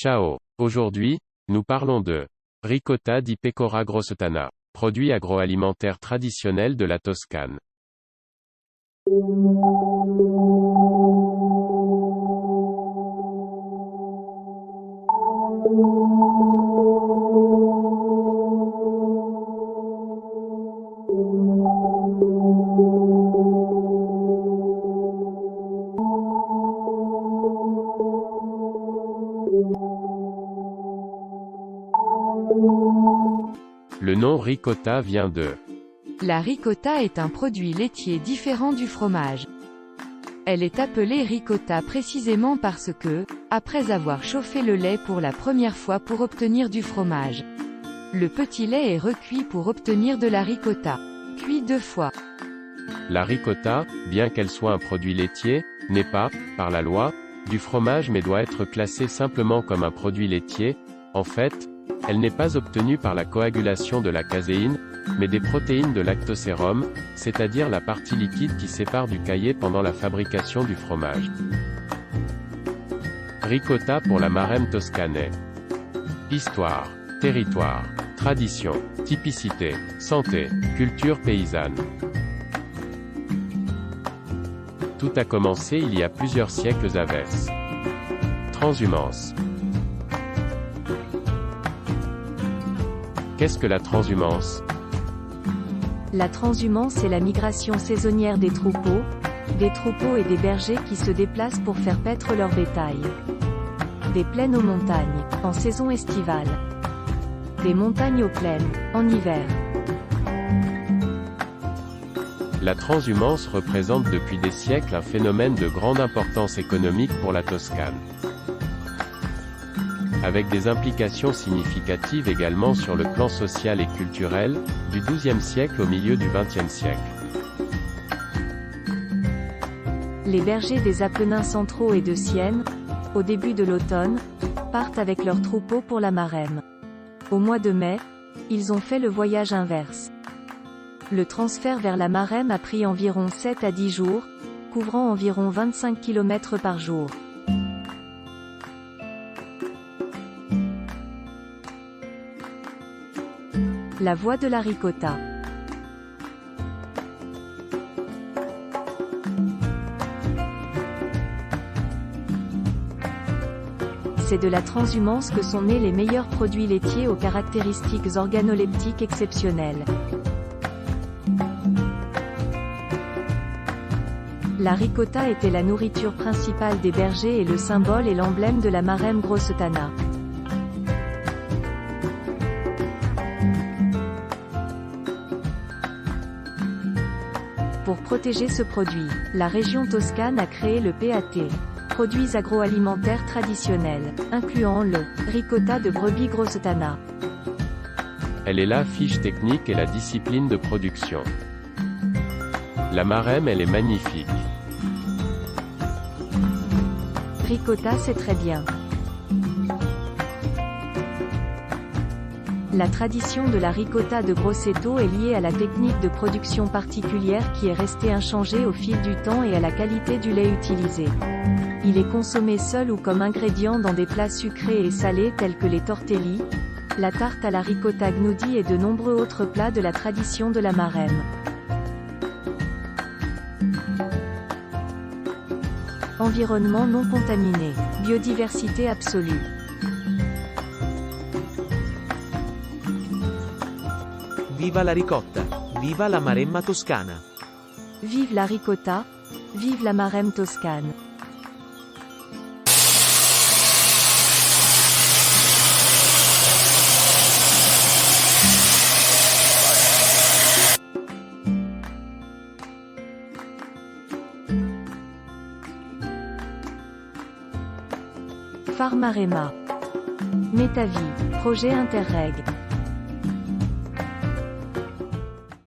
Ciao. Aujourd'hui, nous parlons de ricotta di pecora grossetana, produit agroalimentaire traditionnel de la Toscane. Le nom ricotta vient de La ricotta est un produit laitier différent du fromage. Elle est appelée ricotta précisément parce que, après avoir chauffé le lait pour la première fois pour obtenir du fromage, le petit lait est recuit pour obtenir de la ricotta. Cuit 2 fois. la ricotta, bien qu'elle soit un produit laitier, n'est pas, par la loi, du fromage mais doit être classée simplement comme un produit laitier. En fait, elle n'est pas obtenue par la coagulation de la caséine, mais des protéines de lactosérum, c'est-à-dire la partie liquide qui sépare du caillé pendant la fabrication du fromage. Ricotta pour la Maremme toscanaise. Histoire, territoire, tradition, typicité, santé, culture paysanne. Tout a commencé il y a plusieurs siècles à Vesse. Transhumance. Qu'est-ce que la transhumance? La transhumance est la migration saisonnière des troupeaux et des bergers qui se déplacent pour faire paître leur bétail. Des plaines aux montagnes, en saison estivale. Des montagnes aux plaines, en hiver. La transhumance représente depuis des siècles un phénomène de grande importance économique pour la Toscane, avec des implications significatives également sur le plan social et culturel, du XIIe siècle au milieu du XXe siècle. Les bergers des Apennins centraux et de Sienne, au début de l'automne, partent avec leurs troupeaux pour la Maremme. Au mois de mai, ils ont fait le voyage inverse. Le transfert vers la Maremme a pris environ 7 à 10 jours, couvrant environ 25 km par jour. La voie de la ricotta. C'est de la transhumance que sont nés les meilleurs produits laitiers aux caractéristiques organoleptiques exceptionnelles. La ricotta était la nourriture principale des bergers et le symbole et l'emblème de la Maremme grossetana. Pour protéger ce produit, la région toscane a créé le PAT, produits agroalimentaires traditionnels, incluant le ricotta de brebis grossetana. Elle est la fiche technique et la discipline de production. La Maremme, elle est magnifique. Ricotta, c'est très bien. La tradition de la ricotta de Grosseto est liée à la technique de production particulière qui est restée inchangée au fil du temps et à la qualité du lait utilisé. Il est consommé seul ou comme ingrédient dans des plats sucrés et salés tels que les tortelli, la tarte à la ricotta gnudi et de nombreux autres plats de la tradition de la Maremme. Environnement non contaminé, biodiversité absolue. Viva la ricotta! Viva la Maremma toscana! Vive la ricotta! Vive la Maremme toscane! Phare Maremma. Métavie, projet Interreg.